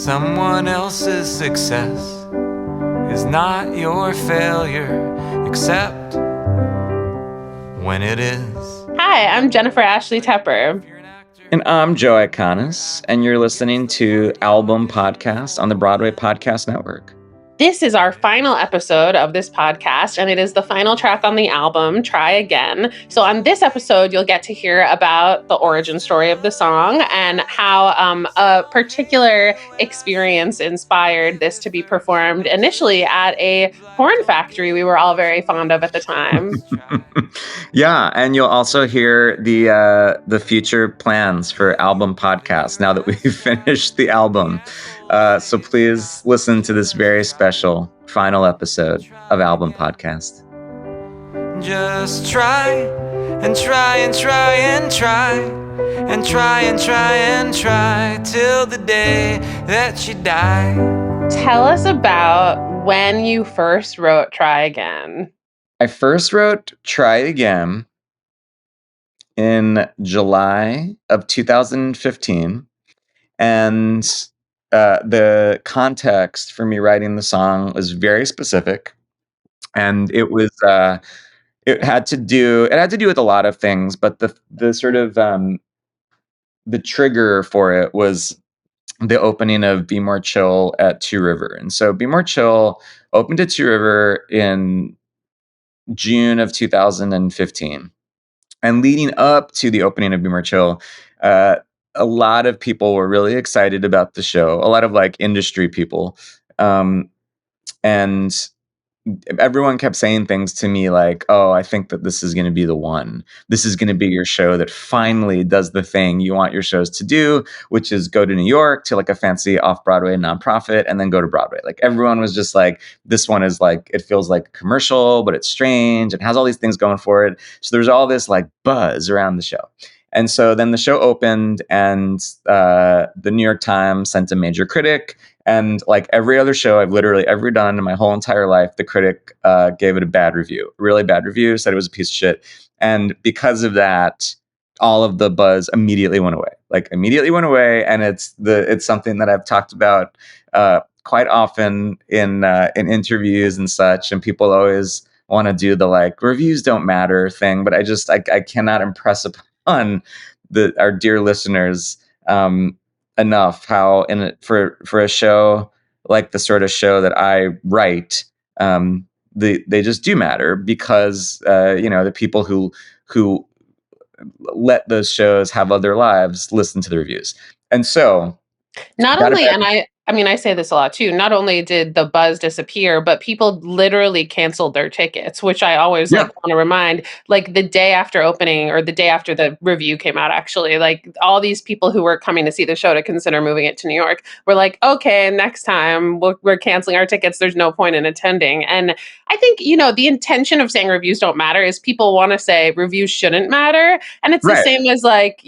Someone else's success is not your failure, except when it is. Hi, I'm Jennifer Ashley Tepper. And I'm Joe Iconis, and you're listening to Album Podcast on the Broadway Podcast Network. This is our final episode of this podcast, and it is the final track on the album, Try Again. So on this episode, you'll get to hear about the origin story of the song and how a particular experience inspired this to be performed initially at a porn factory we were all very fond of at the time. Yeah, and you'll also hear the future plans for Album Podcast now that we've finished the album. So please listen to this very special final episode of Album Podcast. Just try and try and try and try and try and try and try till the day that you die. Tell us about when you first wrote Try Again. I first wrote Try Again in July of 2015, and the context for me writing the song was very specific, and it had to do with a lot of things, but the sort of the trigger for it was the opening of Be More Chill at Two River. And so Be More Chill opened at Two River in June of 2015. And leading up to the opening of Be More Chill, a lot of people were really excited about the show, a lot of like industry people. And everyone kept saying things to me like, oh, I think that this is going to be the one. This is going to be your show that finally does the thing you want your shows to do, which is go to New York to like a fancy off-Broadway nonprofit and then go to Broadway. Like everyone was just like, this one is like, it feels like a commercial, but it's strange. It has all these things going for it. So there's all this like buzz around the show. And so then the show opened, and the New York Times sent a major critic. And like every other show I've literally ever done in my whole entire life, the critic gave it a bad review, really bad review, said it was a piece of shit. And because of that, all of the buzz immediately went away. And it's something that I've talked about quite often in interviews and such. And people always want to do the like reviews don't matter thing, but I cannot impress upon our dear listeners enough how for a show like the sort of show that I write, they just do matter, because the people who let those shows have other lives listen to the reviews. And so not only, and I say this a lot too, not only did the buzz disappear, but people literally canceled their tickets, which I always want to remind, like the day after opening or the day after the review came out, actually, like all these people who were coming to see the show to consider moving it to New York were like, okay, next time we're canceling our tickets. There's no point in attending. And I think, the intention of saying reviews don't matter is people want to say reviews shouldn't matter. And it's the same as like,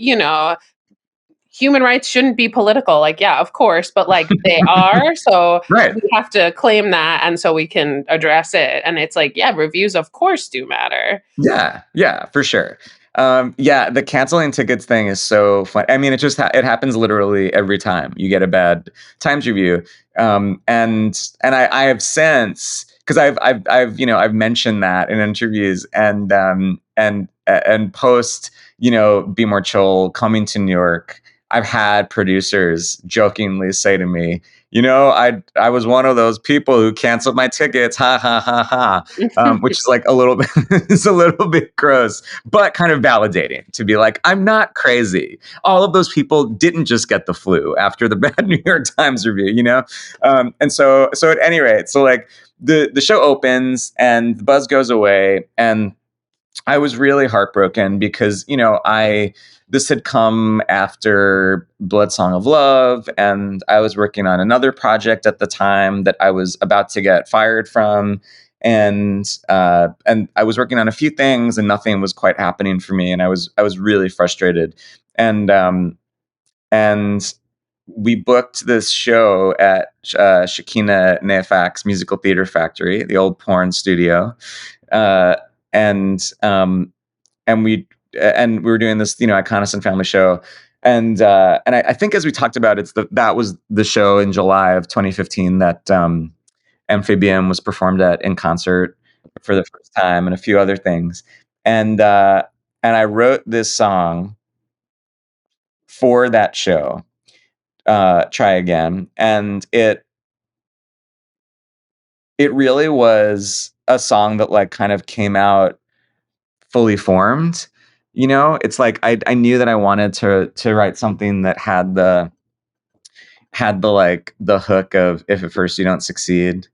human rights shouldn't be political. Like, yeah, of course, but like they are. So we have to claim that. And so we can address it. And it's like, yeah, reviews of course do matter. Yeah, for sure. The canceling tickets thing is so fun. I mean, it just it happens literally every time you get a bad Times review. And I have since, because I've mentioned that in interviews and post, Be More Chill coming to New York. I've had producers jokingly say to me, I was one of those people who canceled my tickets, ha ha ha ha, which is like a little bit gross, but kind of validating to be like, I'm not crazy. All of those people didn't just get the flu after the bad New York Times review, and so at any rate, so like the show opens and the buzz goes away, and I was really heartbroken because, this had come after Blood Song of Love, and I was working on another project at the time that I was about to get fired from. And I was working on a few things and nothing was quite happening for me. And I was really frustrated. And we booked this show at Shakina Neyafak's Musical Theater Factory, the old porn studio. And we were doing this, Iconis and Family show, I think, as we talked about, that was the show in July of 2015 that Amphibium was performed at in concert for the first time, and a few other things. And I wrote this song for that show, Try Again, and it really was a song that like kind of came out fully formed. It's like I knew that I wanted to write something that had the like the hook of, if at first you don't succeed,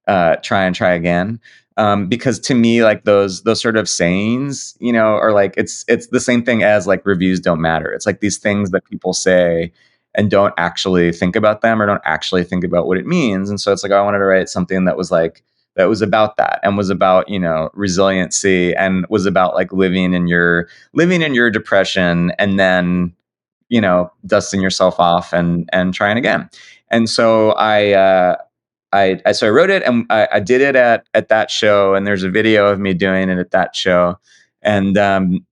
try and try again. Because to me, like those sort of sayings, are like, it's the same thing as like reviews don't matter. It's like these things that people say and don't actually think about them, or don't actually think about what it means. And so it's like, I wanted to write something that was about that, and was about, resiliency, and was about like living in your depression, and then, dusting yourself off and trying again. And so so I wrote it, and I did it at that show, and there's a video of me doing it at that show. And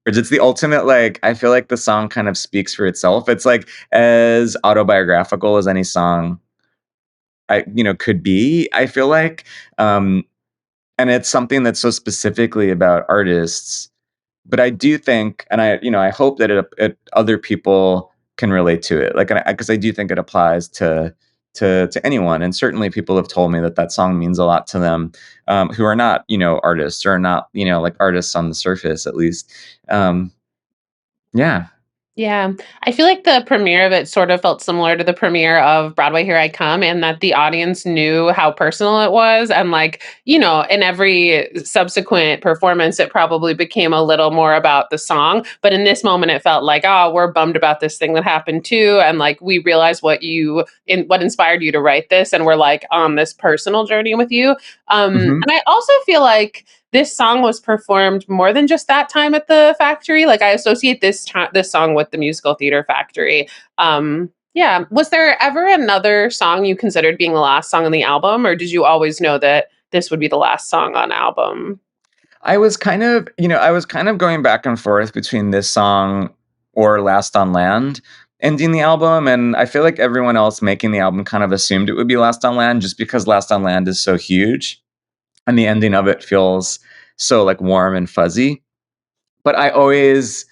it's the ultimate, like, I feel like the song kind of speaks for itself. It's like as autobiographical as any song could be, I feel like. And it's something that's so specifically about artists. But I do think, and I hope that other people can relate to it, like, because I do think it applies to anyone. And certainly people have told me that song means a lot to them, who are not artists, or not like artists on the surface, at least. Yeah. Yeah. I feel like the premiere of it sort of felt similar to the premiere of Broadway Here I Come, in that the audience knew how personal it was. And like, in every subsequent performance, it probably became a little more about the song. But in this moment, it felt like, oh, we're bummed about this thing that happened too. And like, we realize what inspired you to write this. And we're like on this personal journey with you. Mhm. And I also feel like this song was performed more than just that time at the Factory. Like, I associate this song with the musical theater Factory. Yeah. Was there ever another song you considered being the last song on the album, or did you always know that this would be the last song on album? I was kind of, going back and forth between this song or Last on Land ending the album. And I feel like everyone else making the album kind of assumed it would be Last on Land, just because Last on Land is so huge, and the ending of it feels so like warm and fuzzy. But I always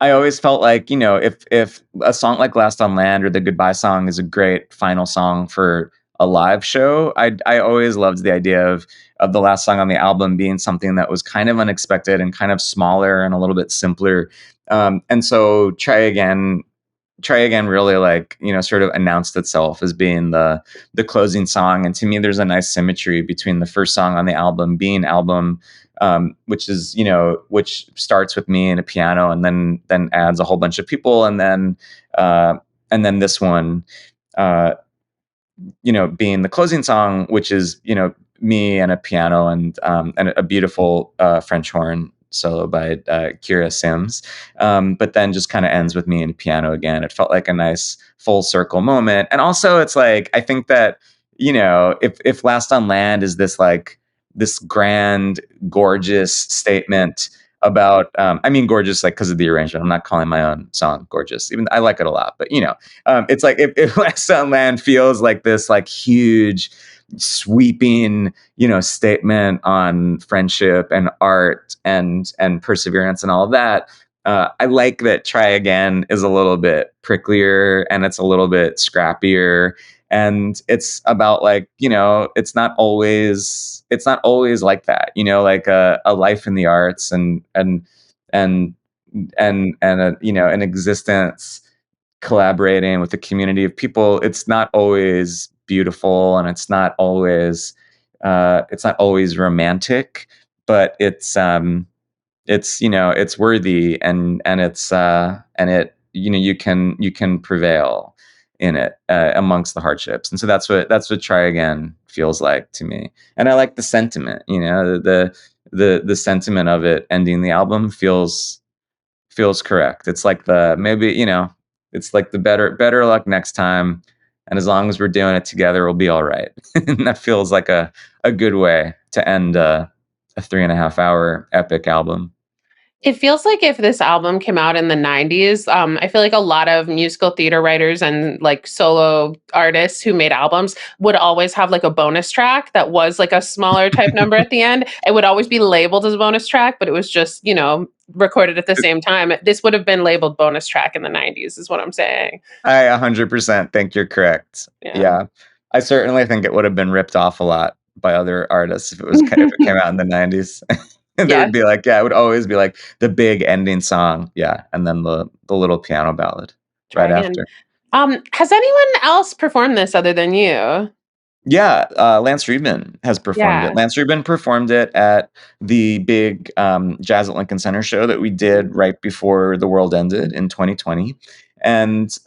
felt like, if a song like Last on Land or the Goodbye Song is a great final song for a live show, I always loved the idea of the last song on the album being something that was kind of unexpected and kind of smaller and a little bit simpler. And so Try Again really, like, sort of announced itself as being the closing song. And to me, there's a nice symmetry between the first song on the album being Album, which starts with me and a piano, and then adds a whole bunch of people, and then this one, being the closing song, which is me and a piano, and a beautiful French horn solo by Kira Sims. But then just kind of ends with me and piano again. It felt like a nice full circle moment. And also, it's like, I think that, if Last on Land is this grand, gorgeous statement about, I mean, gorgeous, like, because of the arrangement. I'm not calling my own song gorgeous, even I like it a lot. But it's like, if Last on Land feels like this like huge, sweeping, statement on friendship and art and perseverance and all of that. I like that Try Again is a little bit pricklier, and it's a little bit scrappier, and it's about, like, it's not always like that, like a life in the arts, and an existence collaborating with a community of people. It's not always beautiful, and it's not always romantic, but it's worthy, and you can prevail in it, amongst the hardships. And so that's what Try Again feels like to me. And I like the sentiment, the sentiment of it ending the album feels correct. It's like it's like the better luck next time, and as long as we're doing it together, we'll be all right. And that feels like a good way to end a 3.5 hour epic album. It feels like if this album came out in the 90s, I feel like a lot of musical theater writers and like solo artists who made albums would always have like a bonus track that was like a smaller type number at the end. It would always be labeled as a bonus track, but it was just, recorded at the same time. This would have been labeled bonus track in the 90s, is what I'm saying. I 100% think you're correct. Yeah. I certainly think it would have been ripped off a lot by other artists if it came out in the 90s. And there would be like, it would always be like the big ending song. Yeah. And then the little piano ballad right after. Has anyone else performed this other than you? Yeah. Lance Friedman has performed it. Lance Friedman performed it at the big Jazz at Lincoln Center show that we did right before the world ended in 2020. And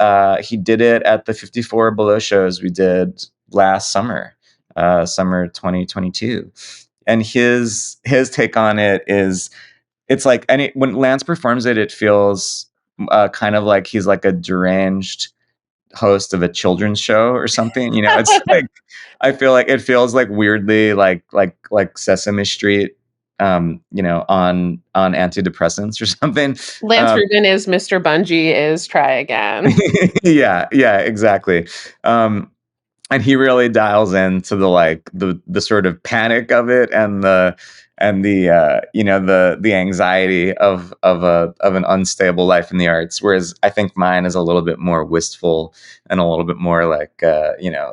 he did it at the 54 Below shows we did last summer, summer 2022. And his take on it is, it's like when Lance performs it, it feels kind of like he's like a deranged host of a children's show or something. It's like, I feel like it feels like weirdly like Sesame Street, on antidepressants or something. Lance Friedman is Mr. Bungie is Try Again. Yeah, exactly. And he really dials into the sort of panic of it and the anxiety of an unstable life in the arts. Whereas I think mine is a little bit more wistful and a little bit more like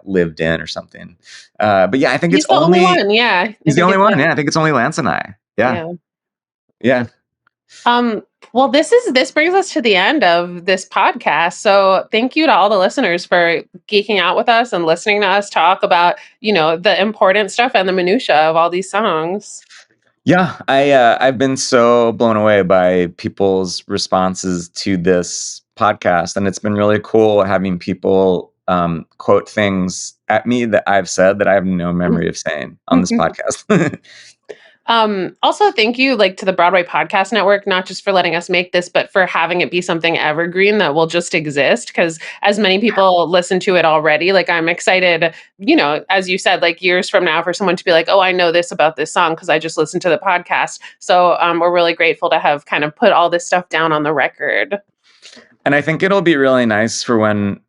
lived in or something. But yeah, I think he's the only one. Yeah, he's the only one. Yeah, I think it's only Lance and I. Yeah. Well, this brings us to the end of this podcast. So thank you to all the listeners for geeking out with us and listening to us talk about, the important stuff and the minutia of all these songs. Yeah, I've been so blown away by people's responses to this podcast, and it's been really cool having people quote things at me that I've said that I have no memory of saying on this podcast. Also, thank you to the Broadway Podcast Network, not just for letting us make this, but for having it be something evergreen that will just exist. Because as many people listen to it already, I'm excited, as you said, years from now for someone to be like, oh, I know this about this song because I just listened to the podcast. So we're really grateful to have kind of put all this stuff down on the record. And I think it'll be really nice for when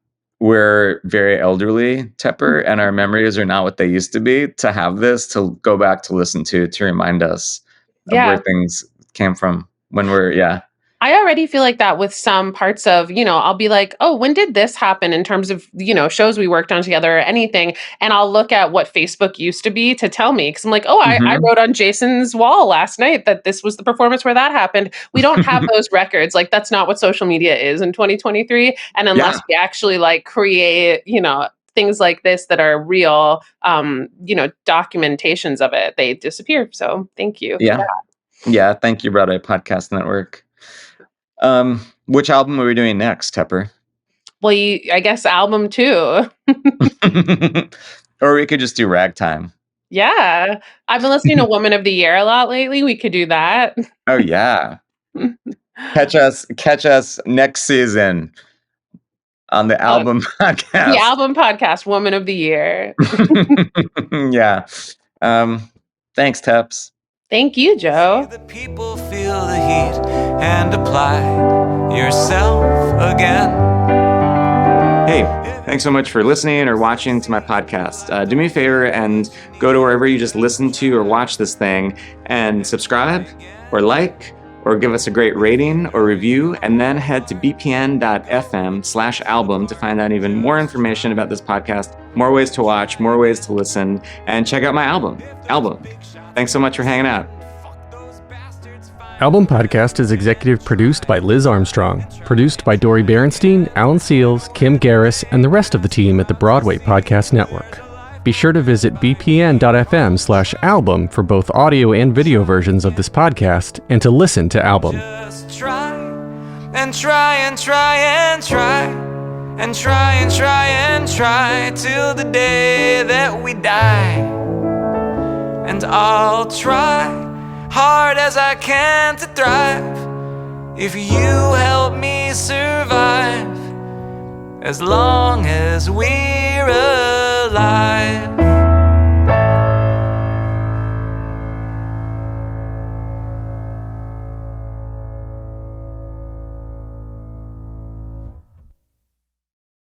we're very elderly, Tepper, and our memories are not what they used to be, to have this to go back to listen to remind us of where things came from when we're, I already feel like that with some parts of, I'll be like, oh, when did this happen in terms of, shows we worked on together or anything? And I'll look at what Facebook used to be to tell me. Because I'm like, oh, I wrote on Jason's wall last night that this was the performance where that happened. We don't have those records. That's not what social media is in 2023. And unless we actually create, things like this that are real, documentations of it, they disappear. So thank you. Yeah. Thank you, Broadway Podcast Network. Which album are we doing next, Tepper? Well, I guess album 2. Or we could just do Ragtime. Yeah. I've been listening to Woman of the Year a lot lately. We could do that. Oh, yeah. Catch us next season on the album podcast. The album podcast, Woman of the Year. Yeah. Thanks, Teps. Thank you, Joe. The people feel the heat and apply yourself again. Hey, thanks so much for listening or watching to my podcast. Do me a favor and go to wherever you just listen to or watch this thing and subscribe or like or give us a great rating or review, and then head to bpn.fm/album to find out even more information about this podcast, more ways to watch, more ways to listen, and check out my album. Thanks so much for hanging out. Album Podcast is executive produced by Liz Armstrong, produced by Dori Berenstein, Alan Seals, Kim Garris, and the rest of the team at the Broadway Podcast Network. Be sure to visit bpn.fm/album for both audio and video versions of this podcast and to listen to Album. Just try and try and try and try and try and try and try till the day that we die. And I'll try hard as I can to thrive if you help me survive, as long as we're alive.